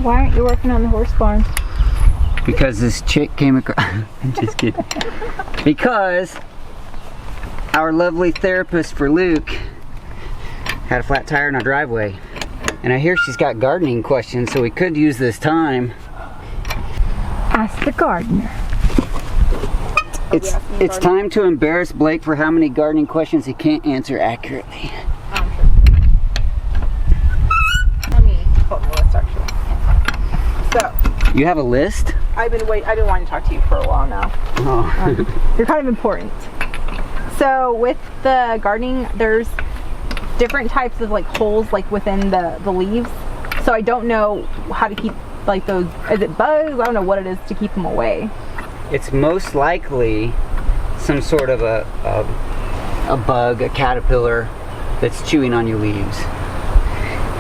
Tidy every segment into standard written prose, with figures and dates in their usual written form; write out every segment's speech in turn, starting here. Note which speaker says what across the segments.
Speaker 1: Why aren't you working on the horse barn?
Speaker 2: Because this chick came across. I'm just kidding. Because our lovely therapist for Luke had a flat tire in our driveway. And I hear she's got gardening questions, so we could use this time.
Speaker 1: Ask the gardener.
Speaker 2: It's time to embarrass Blake for how many gardening questions he can't answer accurately.
Speaker 3: Let me pull the list actually. So
Speaker 2: you have a list?
Speaker 3: I've been wanting to talk to you for a while now.
Speaker 2: Oh.
Speaker 3: You're kind of important. So with the gardening, there's different types of like holes like within the leaves. So I don't know how to keep like those. Is it bugs? I don't know what it is to keep them away.
Speaker 2: It's most likely some sort of a bug, a caterpillar that's chewing on your leaves.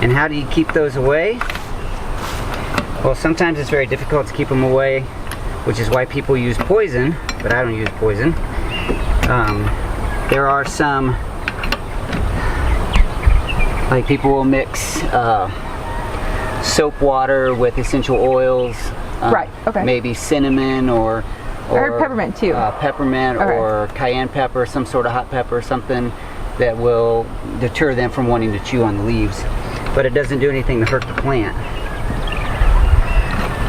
Speaker 2: And how do you keep those away? Well, sometimes it's very difficult to keep them away, which is why people use poison, but I don't use poison. There are some, like people will mix soap water with essential oils.
Speaker 3: Right, okay.
Speaker 2: Maybe cinnamon or
Speaker 3: I heard peppermint too.
Speaker 2: Peppermint or cayenne pepper, some sort of hot pepper, something that will deter them from wanting to chew on the leaves. But it doesn't do anything to hurt the plant.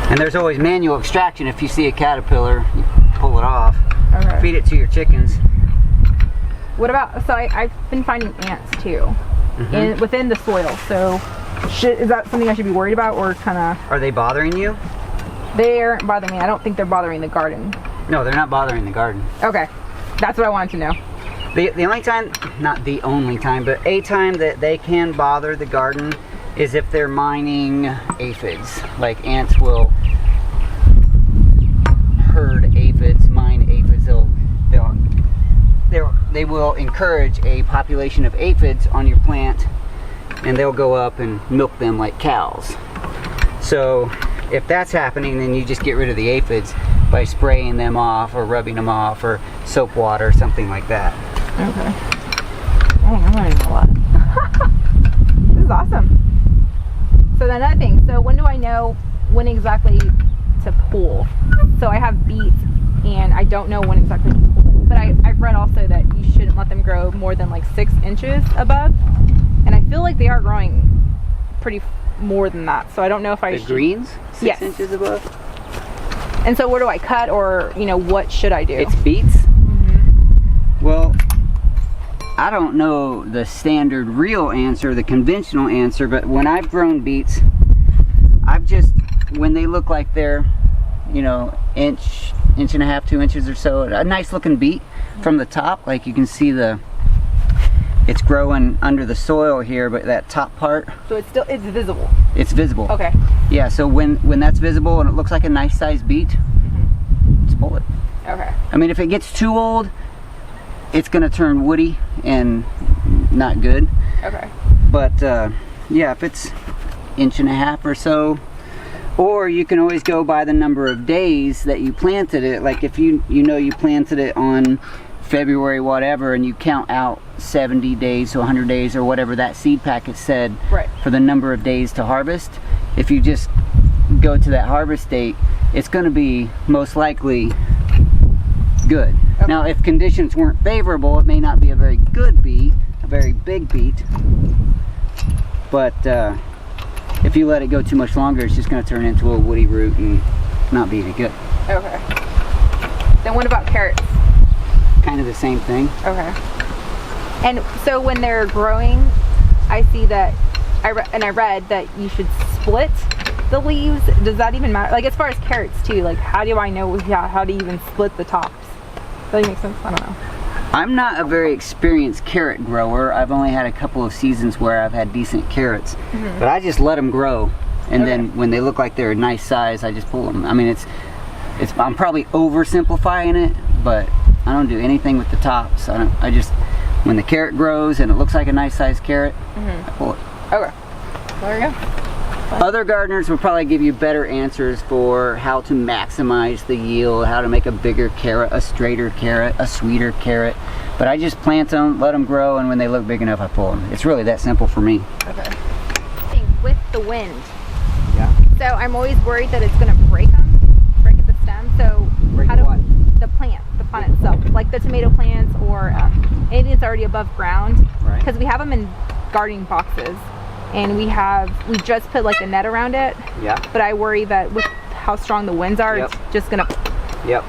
Speaker 2: And there's always manual extraction. If you see a caterpillar, you pull it off.
Speaker 3: Okay.
Speaker 2: Feed it to your chickens.
Speaker 3: What about, so I've been finding ants too, within the soil. So is that something I should be worried about, or kind of?
Speaker 2: Are they bothering you?
Speaker 3: They aren't bothering me. I don't think they're bothering the garden.
Speaker 2: No, they're not bothering the garden.
Speaker 3: Okay, that's what I wanted to know.
Speaker 2: The only time, not the only time, but a time that they can bother the garden is if they're mining aphids. Like ants will herd aphids, mine aphids. They will encourage a population of aphids on your plant, and they'll go up and milk them like cows. So if that's happening, then you just get rid of the aphids by spraying them off or rubbing them off or soap water or something like that.
Speaker 3: Okay. Dang, I'm learning a lot. This is awesome. So then another thing, so when do I know when exactly to pull? So I have beets and I don't know when exactly to pull them. But I've read also that you shouldn't let them grow more than like 6 inches above. And I feel like they are growing pretty more than that. So I don't know if I should.
Speaker 2: The greens? 6
Speaker 3: Yes.
Speaker 2: inches above?
Speaker 3: And so where do I cut, or, you know, what should I do?
Speaker 2: It's beets? Well, I don't know the standard real answer, the conventional answer, but when I've grown beets, I've just, when they look like they're, you know, inch and a half, 2 inches or so, a nice looking beet from the top, like you can see it's growing under the soil here, but that top part.
Speaker 3: So it's visible.
Speaker 2: It's visible.
Speaker 3: Okay.
Speaker 2: Yeah, so when that's visible and it looks like a nice sized beet, just pull it.
Speaker 3: Okay.
Speaker 2: I mean, if it gets too old, it's gonna turn woody and not good. Okay. But yeah, if it's 1.5 inches or so, or you can always go by the number of days that you planted it. Like if you know you planted it on February whatever, and you count out 70 days to 100 days or whatever that seed packet said for the number of days to harvest. If you just go to that harvest date, it's going to be most likely good. Okay. Now if conditions weren't favorable, it may not be a very good beet, a very big beet, but if you let it go too much longer, it's just going to turn into a woody root and not be any good.
Speaker 3: Okay. Then what about carrots?
Speaker 2: Kind of the same thing.
Speaker 3: Okay. And so when they're growing, I see that, I read that you should split the leaves. Does that even matter? Like as far as carrots too, like how do I know how to even split the tops? Does that make sense? I don't know.
Speaker 2: I'm not a very experienced carrot grower. I've only had a couple of seasons where I've had decent carrots, but I just let them grow, and then when they look like they're a nice size, I just pull them. I mean, I'm probably oversimplifying it, but I don't do anything with the tops. When the carrot grows and it looks like a nice sized carrot, I pull it.
Speaker 3: Okay. There we go.
Speaker 2: Other gardeners will probably give you better answers for how to maximize the yield, how to make a bigger carrot, a straighter carrot, a sweeter carrot. But I just plant them, let them grow, and when they look big enough, I pull them. It's really that simple for me.
Speaker 3: Okay. With the wind.
Speaker 2: Yeah.
Speaker 3: So I'm always worried that it's going to break at the stem. So
Speaker 2: Break what?
Speaker 3: The plant itself, like the tomato plants or anything that's already above ground.
Speaker 2: Right.
Speaker 3: Because we have them in gardening boxes, and we just put like a net around it.
Speaker 2: Yeah.
Speaker 3: But I worry that with how strong the winds are,
Speaker 2: Yep.
Speaker 3: it's just gonna.
Speaker 2: Yep.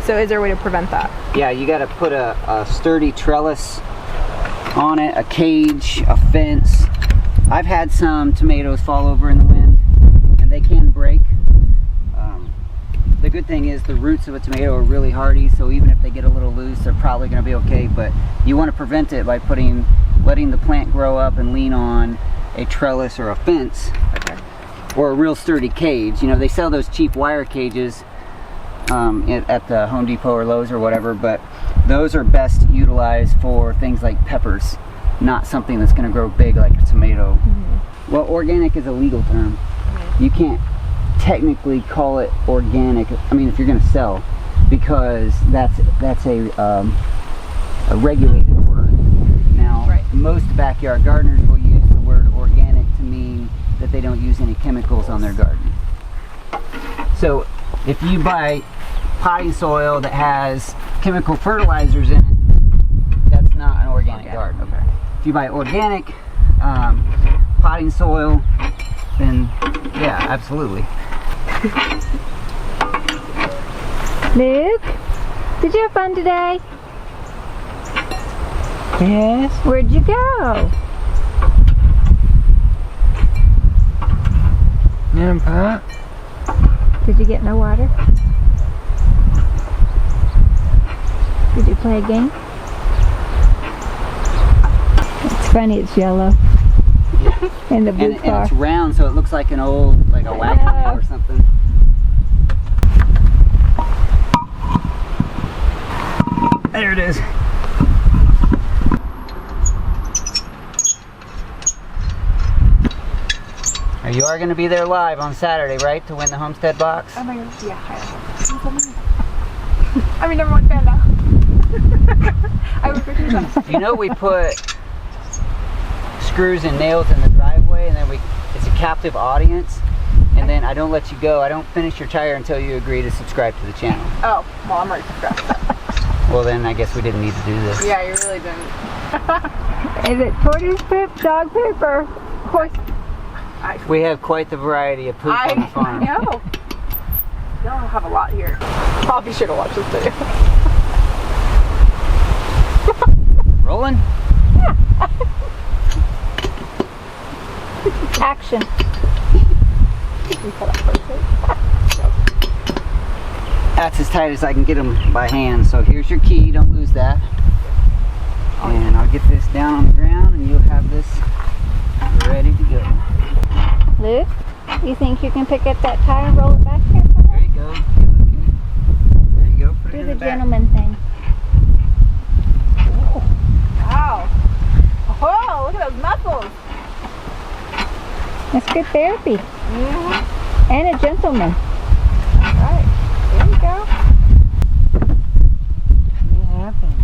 Speaker 3: So is there a way to prevent that?
Speaker 2: Yeah, you got to put a sturdy trellis on it, a cage, a fence. I've had some tomatoes fall over in the wind, and they can break. The good thing is the roots of a tomato are really hardy, so even if they get a little loose, they're probably going to be okay. But you want to prevent it by letting the plant grow up and lean on a trellis or a fence, or a real sturdy cage. You know, they sell those cheap wire cages at the Home Depot or Lowe's or whatever, but those are best utilized for things like peppers, not something that's going to grow big like a tomato. Mm-hmm. Well, organic is a legal term. Mm-hmm. You can't technically call it organic, I mean, if you're going to sell, because that's a regulated word. Now, most backyard gardeners will use the word organic to mean that they don't use any chemicals on their garden. So if you buy potting soil that has chemical fertilizers in it, that's not an organic garden. Okay. If you buy organic potting soil, then yeah, absolutely.
Speaker 1: Luke, did you have fun today?
Speaker 4: Yes.
Speaker 1: Where'd you go?
Speaker 4: Grandpa.
Speaker 1: Did you get in the water? Did you play a game? It's funny, it's yellow. And the blue car.
Speaker 2: And it's round, so it looks like an old, like a wagon wheel or something. There it is. You are going to be there live on Saturday, right, to win the Homestead box?
Speaker 3: Oh my gosh, yeah. I'm your number one fan now. I would appreciate that.
Speaker 2: You know we put screws and nails in the driveway, and then it's a captive audience, and then I don't let you go. I don't finish your tire until you agree to subscribe to the channel.
Speaker 3: Oh, well, I'm already subscribed.
Speaker 2: Well, then I guess we didn't need to do this.
Speaker 3: Yeah, you really didn't.
Speaker 1: Is it tortoise poop, dog poop, or horse?
Speaker 2: We have quite the variety of poop on the farm.
Speaker 3: I know. Y'all have a lot here. I'll be sure to watch this video.
Speaker 2: Rolling?
Speaker 1: Action.
Speaker 2: That's as tight as I can get them by hand. So here's your key. Don't lose that. And I'll get this down on the ground, and you'll have this ready to go.
Speaker 1: Luke, you think you can pick up that tire and roll it back here?
Speaker 2: There you go. There you go. Put it
Speaker 1: Do
Speaker 2: in
Speaker 1: the
Speaker 2: the back.
Speaker 1: gentleman thing.
Speaker 3: Wow. Oh, look at those muscles.
Speaker 1: That's good therapy.
Speaker 3: Mm-hmm.
Speaker 1: And a gentleman.
Speaker 3: All right. There you go.
Speaker 4: What happened?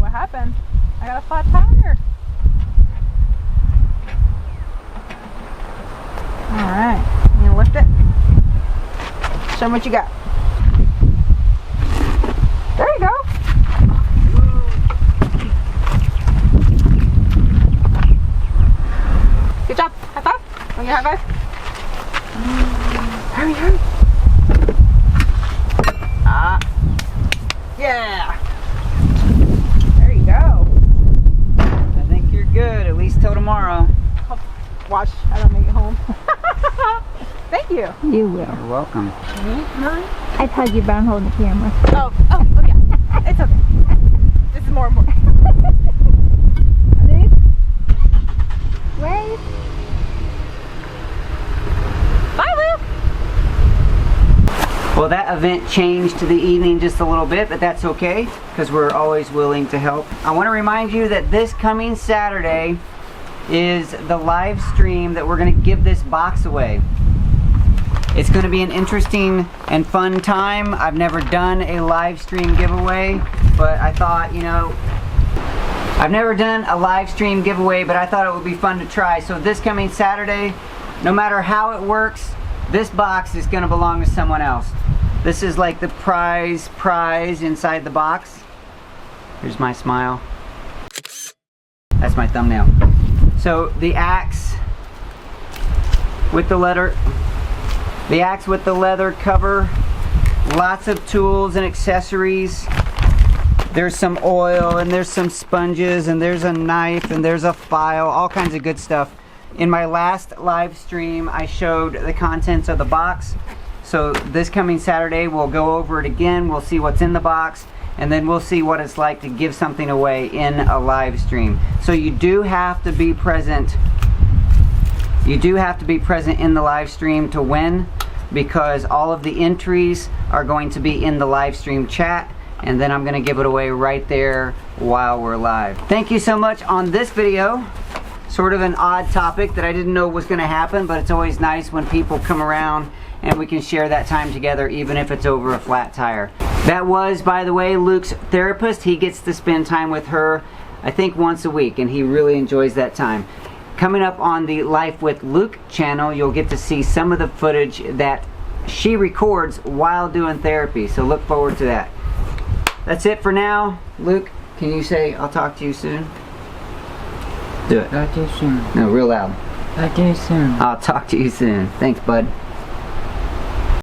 Speaker 3: What happened? I got a flat tire. Alright. You gonna lift it? Show them what you got. There you go. Good job. High five. Want your high five? Hurry, hurry. Yeah. There you go.
Speaker 2: I think you're good, at least till tomorrow.
Speaker 3: Watch, I don't make it home. Thank you.
Speaker 1: You will.
Speaker 2: You're welcome.
Speaker 1: I'd hug you, but I'm holding the camera.
Speaker 3: Oh, yeah. It's okay. This is more important.
Speaker 1: Luke? Wave.
Speaker 3: Bye, Luke.
Speaker 2: Well, that event changed to the evening just a little bit, but that's okay, because we're always willing to help. I want to remind you that this coming Saturday is the live stream that we're going to give this box away. It's going to be an interesting and fun time. I've never done a live stream giveaway, but I thought, you know, I've never done a live stream giveaway, but I thought it would be fun to try. So this coming Saturday, no matter how it works, this box is gonna belong to someone else. This is like the prize inside the box. Here's my smile. That's my thumbnail. So the axe with the leather cover, lots of tools and accessories. There's some oil and there's some sponges and there's a knife and there's a file, all kinds of good stuff. In my last live stream, I showed the contents of the box. So this coming Saturday, we'll go over it again. We'll see what's in the box, and then we'll see what it's like to give something away in a live stream. So you do have to be present. You do have to be present in the live stream to win, because all of the entries are going to be in the live stream chat, and then I'm going to give it away right there while we're live. Thank you so much on this video. Sort of an odd topic that I didn't know was going to happen, but it's always nice when people come around and we can share that time together, even if it's over a flat tire. That was, by the way, Luke's therapist. He gets to spend time with her, I think, once a week, and he really enjoys that time. Coming up on the Life with Luke channel, you'll get to see some of the footage that she records while doing therapy, so look forward to that. That's it for now. Luke, can you say, I'll talk to you soon? Do it.
Speaker 4: Talk to you soon.
Speaker 2: No, real loud.
Speaker 4: Talk to you soon.
Speaker 2: I'll talk to you soon. Thanks, bud.